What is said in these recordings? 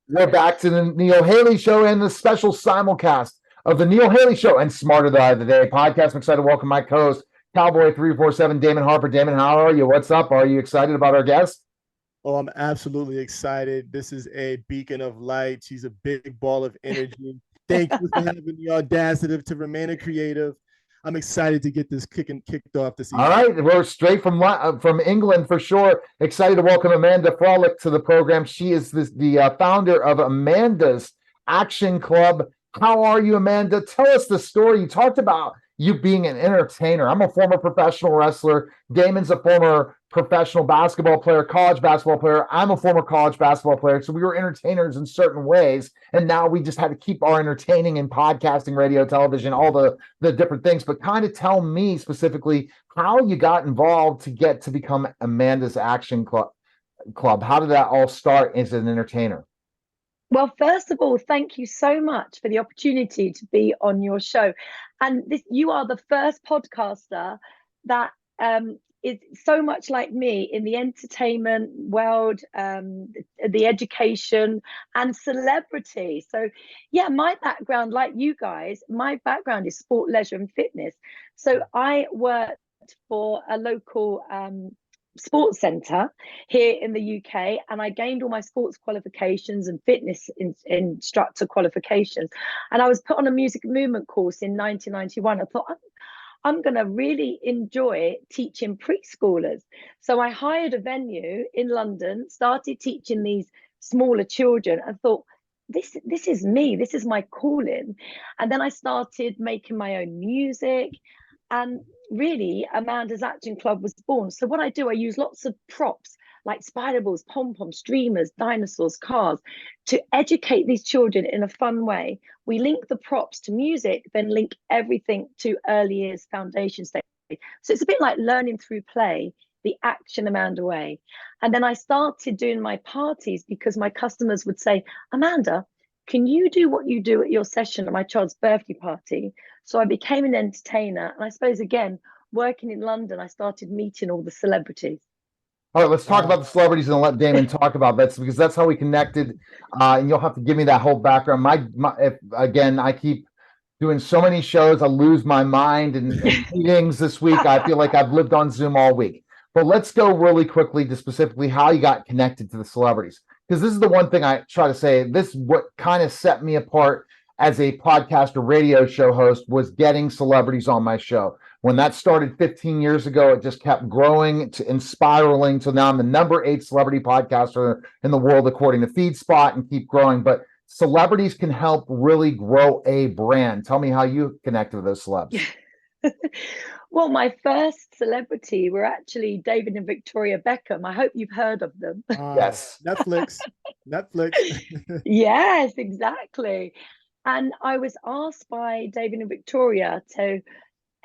We're back to the Neil Haley Show and the special simulcast of the Neil Haley Show and Smarter the Day podcast. I'm excited to welcome my co-host, Cowboy347, Damon Harper. Damon, how are you? What's up? Are you excited about our guest? Oh, I'm absolutely excited. This is a beacon of light. She's a big ball of energy. Thank you for having the audacity to remain a creative. I'm excited to get this kicked off this evening. All right, we're straight from England for sure. Excited to welcome Amanda Frolich to the program. She is the founder of Amanda's Action Club. How are you, Amanda? Tell us the story. You talked about you being an entertainer. I'm a former professional wrestler. Damon's a former professional basketball player, college basketball player. I'm a former college basketball player. So we were entertainers in certain ways. And now we just had to keep our entertaining in podcasting, radio, television, all the different things. But kind of tell me specifically how you got involved to get to become Amanda's Action Club. How did that all start as an entertainer? Well, first of all, thank you so much for the opportunity to be on your show. And you are the first podcaster that is so much like me in the entertainment world, the education and celebrity. So yeah, my background, like you guys, my background is sport, leisure and fitness. So I worked for a local sports centre here in the UK, and I gained all my sports qualifications and fitness instructor qualifications, and I was put on a music movement course in 1991. I thought I'm going to really enjoy teaching preschoolers, so I hired a venue in London, started teaching these smaller children, and thought this is me, this is my calling. And then I started making my own music, and really Amanda's Action Club was born. So what I do, I use lots of props like spider balls, pom-poms, streamers, dinosaurs, cars, to educate these children in a fun way. We link the props to music, then link everything to early years foundation stage. So it's a bit like learning through play, the Action Amanda way. And then I started doing my parties because my customers would say, Amanda, can you do what you do at your session at my child's birthday party? So I became an entertainer. And I suppose, again, working in London, I started meeting all the celebrities. All right, let's talk about the celebrities and let Damon talk about that, because that's how we connected. And you'll have to give me that whole background. Again, I keep doing so many shows, I lose my mind and meetings this week. I feel like I've lived on Zoom all week. But let's go really quickly to specifically how you got connected to the celebrities. Because this is the one thing I try to say, this what kind of set me apart as a podcast or radio show host was getting celebrities on my show. When that started 15 years ago, it just kept growing and spiraling. So now I'm the number 8 celebrity podcaster in the world, according to FeedSpot, and keep growing. But celebrities can help really grow a brand. Tell me how you connected with those celebs. Well, my first celebrity were actually David and Victoria Beckham. I hope you've heard of them. Yes. Netflix. Yes, exactly. And I was asked by David and Victoria to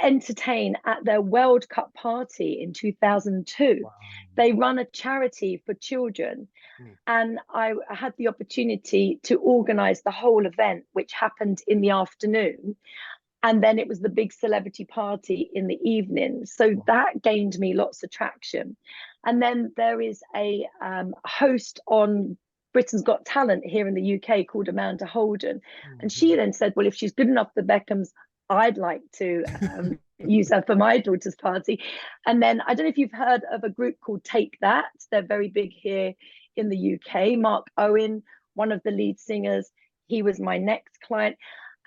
entertain at their World Cup party in 2002. Wow. They run a charity for children. And I had the opportunity to organize the whole event, which happened in the afternoon. And then it was the big celebrity party in the evening. So that gained me lots of traction. And then there is a host on Britain's Got Talent here in the UK called Amanda Holden. And she then said, well, if she's good enough for Beckhams, I'd like to use her for my daughter's party. And then I don't know if you've heard of a group called Take That. They're very big here in the UK. Mark Owen, one of the lead singers, he was my next client.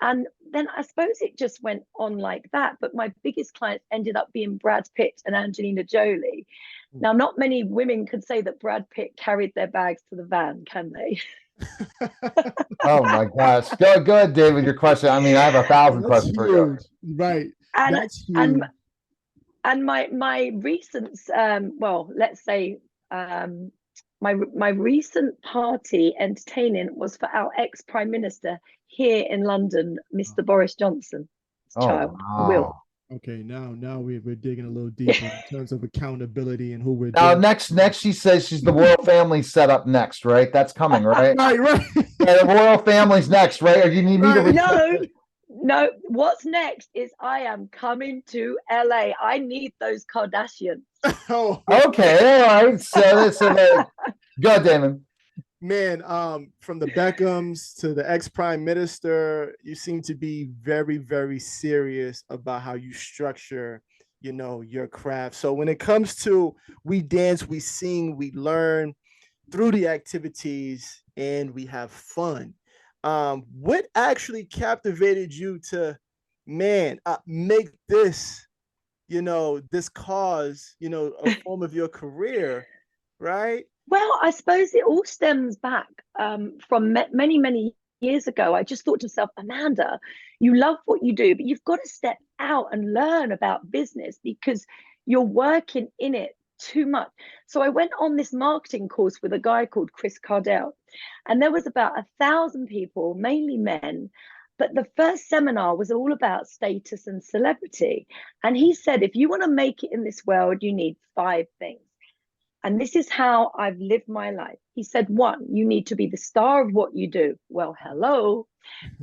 And then I suppose it just went on like that. But my biggest clients ended up being Brad Pitt and Angelina Jolie. Now, not many women could say that Brad Pitt carried their bags to the van, can they? Oh my gosh. Go ahead, David, your question. I mean, I have 1,000 questions for you. Right. That's huge. And my recent, let's say my recent party entertaining was for our ex-Prime Minister here in London, Mr. Boris Johnson. Child, wow. Will. Okay, now we're digging a little deeper in terms of accountability and who we're now doing. Next she says she's the royal family set up next, right? That's coming, right? right. Yeah, the royal family's next, right? Or you need me to No, what's next is I am coming to LA. I need those Kardashians. Okay, all right. So go, Damon. Man, from the Beckhams to the ex-prime minister, you seem to be very, very serious about how you structure, your craft. So when it comes to we dance, we sing, we learn through the activities, and we have fun. What actually captivated you to, man, make this, this cause, a form of your career, right? Well, I suppose it all stems back from many, many years ago. I just thought to myself, Amanda, you love what you do, but you've got to step out and learn about business because you're working in it too much. So I went on this marketing course with a guy called Chris Cardell, and there was about 1,000 people, mainly men. But the first seminar was all about status and celebrity. And he said, if you want to make it in this world, you need 5 things. And this is how I've lived my life. He said, 1, you need to be the star of what you do. Well, hello.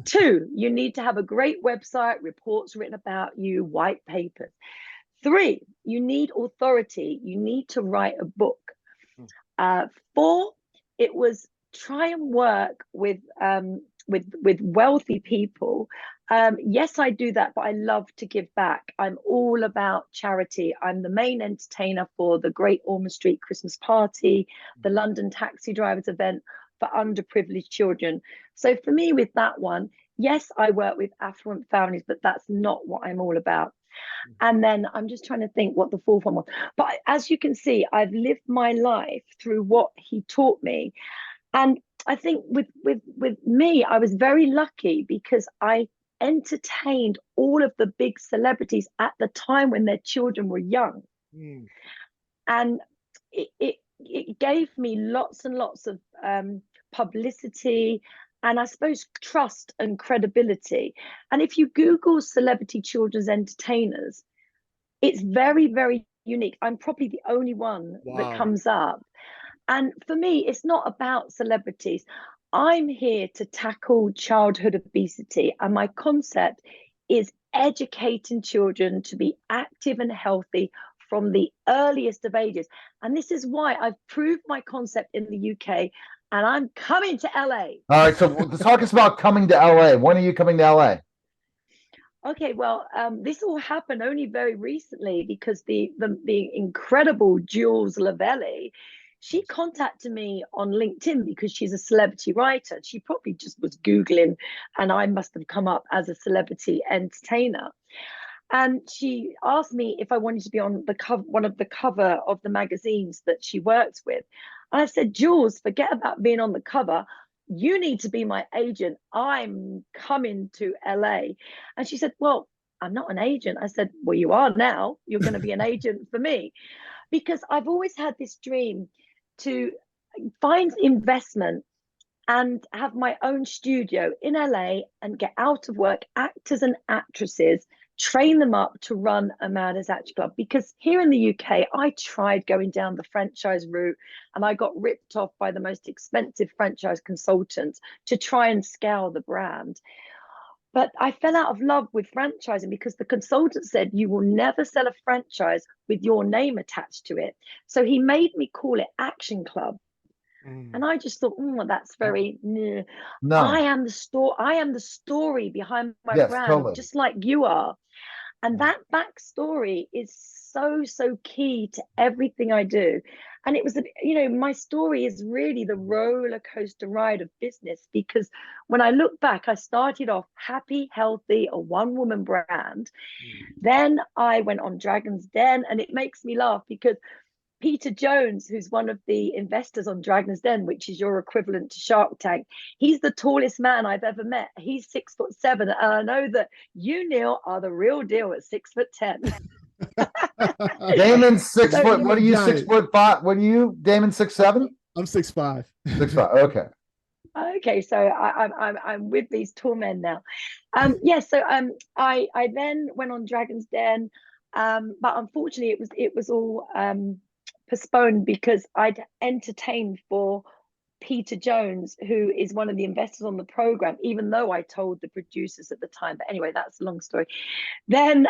2, you need to have a great website, reports written about you, white papers. 3, you need authority. You need to write a book. 4, it was try and work with wealthy people. Yes, I do that, but I love to give back. I'm all about charity. I'm the main entertainer for the Great Ormond Street Christmas Party, the London Taxi Drivers event for underprivileged children. So for me, with that one, yes, I work with affluent families, but that's not what I'm all about. And then I'm just trying to think what the 4th one was. But as you can see, I've lived my life through what he taught me. And I think with me, I was very lucky because I entertained all of the big celebrities at the time when their children were young. And it gave me lots and lots of publicity and I suppose trust and credibility. And if you Google celebrity children's entertainers, it's very, very unique. I'm probably the only one that comes up. And for me, it's not about celebrities. I'm here to tackle childhood obesity. And my concept is educating children to be active and healthy from the earliest of ages. And this is why I've proved my concept in the UK and I'm coming to LA. All right, so talk us about coming to LA. When are you coming to LA? Okay, well, this all happened only very recently because the incredible Jules Lavelli, she contacted me on LinkedIn because she's a celebrity writer. She probably just was Googling and I must have come up as a celebrity entertainer. And she asked me if I wanted to be on the cover, one of the cover of the magazines that she works with. And I said, Jules, forget about being on the cover. You need to be my agent. I'm coming to LA. And she said, well, I'm not an agent. I said, well, you are now. You're going to be an agent for me. Because I've always had this dream to find investment and have my own studio in LA and get out of work actors and actresses, train them up to run Amanda's Action Club. Because here in the UK, I tried going down the franchise route and I got ripped off by the most expensive franchise consultants to try and scale the brand. But I fell out of love with franchising because the consultant said, you will never sell a franchise with your name attached to it. So he made me call it Action Club. And I just thought, that's very no. I am the story behind my brand, totally. Just like you are. And that backstory is so key to everything I do. And it was, my story is really the roller coaster ride of business, because when I look back, I started off happy, healthy, a one-woman brand. Then I went on Dragon's Den, and it makes me laugh because Peter Jones, who's one of the investors on Dragon's Den, which is your equivalent to Shark Tank, he's the tallest man I've ever met. He's 6'7", and I know that you, Neil, are the real deal at 6'10". Damon's 6 foot. What are you, 6'5"? What are you, Damon? 6'7"? I'm 6'5". 6'5". Okay. Okay, so I'm with these tall men now. So I then went on Dragon's Den, but unfortunately it was all postponed because I'd entertained for Peter Jones, who is one of the investors on the program, even though I told the producers at the time. But anyway, that's a long story. Then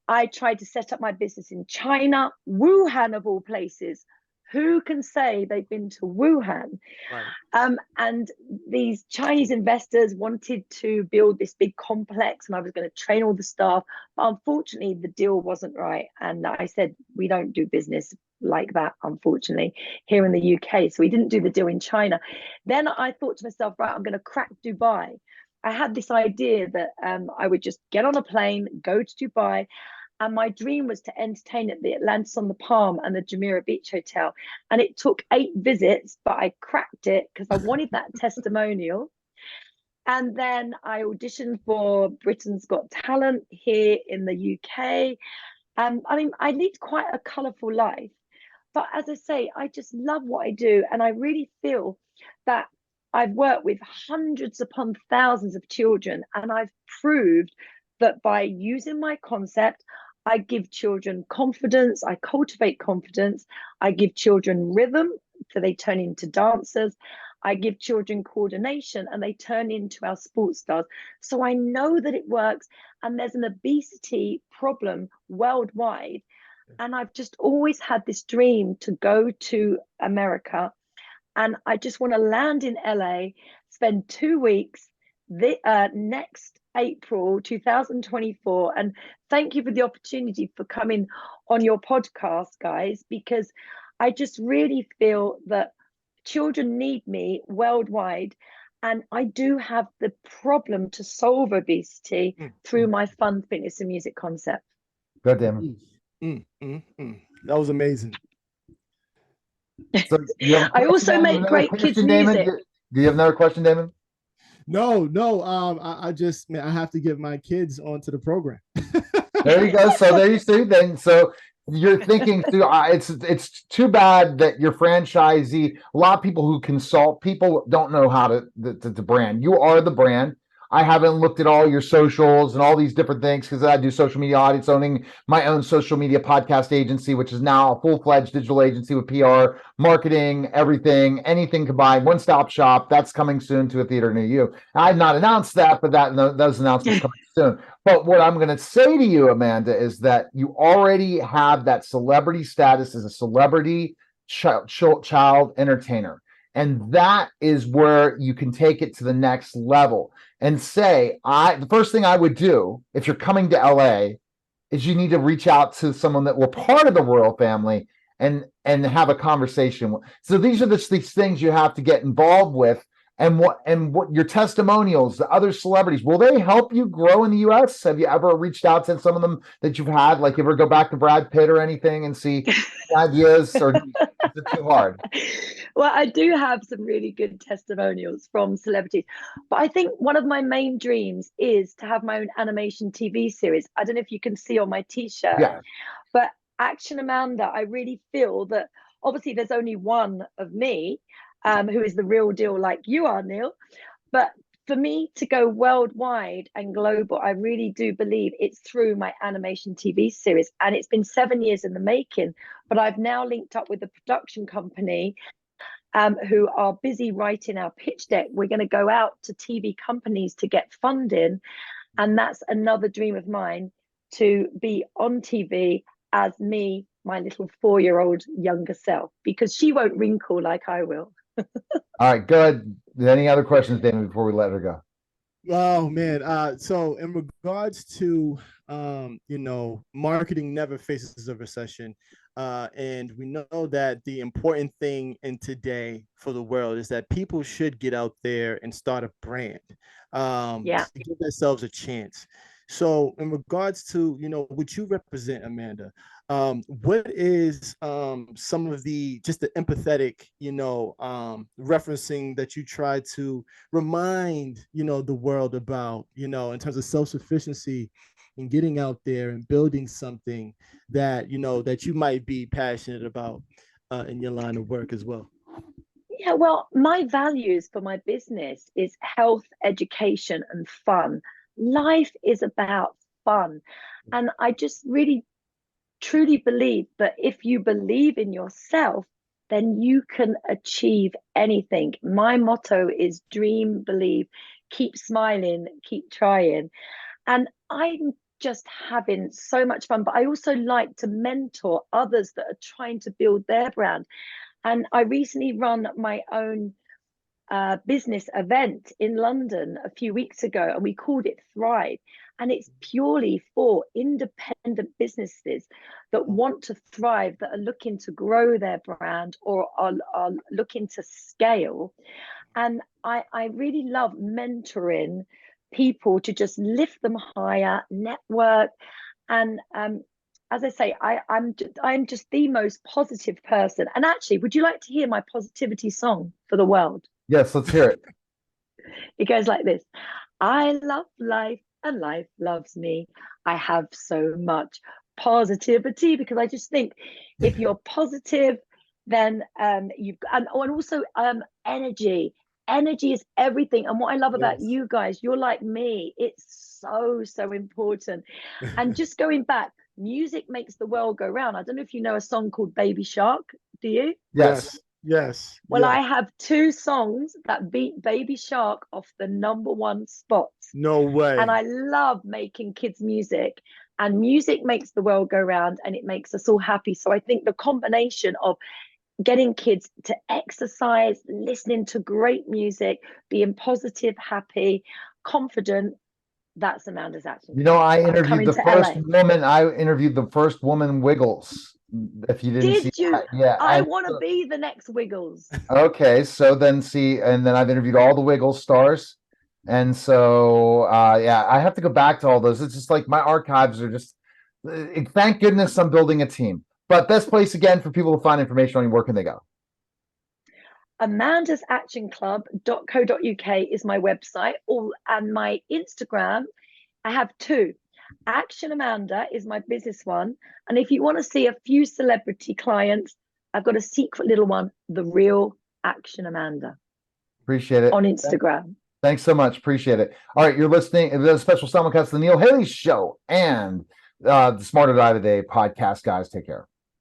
I tried to set up my business in China, Wuhan of all places, who can say they've been to Wuhan? Right. And these Chinese investors wanted to build this big complex, and I was going to train all the staff. But unfortunately, the deal wasn't right. And I said, we don't do business like that, unfortunately, here in the UK. So we didn't do the deal in China. Then I thought to myself, right, I'm going to crack Dubai. I had this idea that I would just get on a plane, go to Dubai. And my dream was to entertain at the Atlantis on the Palm and the Jumeirah Beach Hotel. And it took 8 visits, but I cracked it because I wanted that testimonial. And then I auditioned for Britain's Got Talent here in the UK. I mean, I lead quite a colourful life. But as I say, I just love what I do. And I really feel that I've worked with hundreds upon thousands of children. And I've proved that by using my concept, I give children confidence, I cultivate confidence, I give children rhythm, so they turn into dancers, I give children coordination and they turn into our sports stars. So I know that it works, and there's an obesity problem worldwide. And I've just always had this dream to go to America, and I just want to land in LA, spend 2 weeks next April 2024. And thank you for the opportunity for coming on your podcast, guys, because I just really feel that children need me worldwide. And I do have the problem to solve obesity through my fun, fitness, and music concept. Good, Damon. That was amazing. So I also make great kids music. Do you have another question, Damon? No. I just, man, I have to get my kids onto the program. There you go. So there you see. Then so you're thinking too. It's too bad that your franchisee. A lot of people who consult people don't know how to brand. You are the brand. I haven't looked at all your socials and all these different things because I do social media audits, owning my own social media podcast agency, which is now a full-fledged digital agency with PR, marketing, everything, anything combined, one-stop shop. That's coming soon to a theater near you. I've not announced that, but those announcements coming soon. But what I'm going to say to you, Amanda, is that you already have that celebrity status as a celebrity child entertainer. And that is where you can take it to the next level and say, the first thing I would do if you're coming to LA is you need to reach out to someone that were part of the royal family and have a conversation. So these are these things you have to get involved with. And what your testimonials, the other celebrities, will they help you grow in the US? Have you ever reached out to some of them that you've had? Like, you ever go back to Brad Pitt or anything and see ideas, or is it too hard? Well, I do have some really good testimonials from celebrities, but I think one of my main dreams is to have my own animation TV series. I don't know if you can see on my t-shirt, but Action Amanda, I really feel that obviously there's only one of me, who is the real deal like you are, Neil. But for me to go worldwide and global, I really do believe it's through my animation TV series. And it's been 7 years in the making, but I've now linked up with a production company who are busy writing our pitch deck. We're going to go out to TV companies to get funding. And that's another dream of mine, to be on TV as me, my little 4-year-old younger self, because she won't wrinkle like I will. All right, good. Any other questions, Damon, before we let her go? Oh man. So in regards to marketing never faces a recession. And we know that the important thing in today for the world is that people should get out there and start a brand. To give themselves a chance. So in regards to, what you represent, Amanda, what is some of the empathetic, referencing that you try to remind, the world about, in terms of self-sufficiency and getting out there and building something that, that you might be passionate about in your line of work as well? Yeah, well, my values for my business is health, education, and fun. Life is about fun. And I just really truly believe that if you believe in yourself, then you can achieve anything. My motto is dream, believe, keep smiling, keep trying. And I'm just having so much fun. But I also like to mentor others that are trying to build their brand. And I recently run my own business event in London a few weeks ago, and we called it Thrive. And it's purely for independent businesses that want to thrive, that are looking to grow their brand or are looking to scale. And I really love mentoring people to just lift them higher, network. And as I say, I'm just the most positive person. And actually, would you like to hear my positivity song for the world? Yes, let's hear it. It goes like this. I love life and life loves me. I have so much positivity, because I just think if you're positive, then you've and also energy. Energy is everything. And what I love about you guys, you're like me. It's so important. And just going back, music makes the world go round. I don't know if you know a song called Baby Shark. Do you? Yes. Yes. Well, yes. I have 2 songs that beat Baby Shark off the #1 spots. No way. And I love making kids music, and music makes the world go round, and it makes us all happy. So I think the combination of getting kids to exercise, listening to great music, being positive, happy, confident, that's Amanda's Action. You know, I I'm interviewed coming the to first LA. woman. I interviewed the first woman Wiggles. If you didn't see Did you? that, yeah. I And want to be the next Wiggles. okay, so then see, and then I've interviewed all the Wiggles stars, and so yeah, I have to go back to all those. It's just like my archives are just. Thank goodness I'm building a team. But best place again for people to find information on you, where can they go? amandasactionclub.co.uk is my website, and my Instagram. I have 2. Action Amanda is my business one. And if you want to see a few celebrity clients, I've got a secret little one, The Real Action Amanda. Appreciate it. On Instagram. Thanks so much. Appreciate it. All right, you're listening to the special simulcast of the Neil Haley Show and the Smarter Die Today podcast, guys. Take care.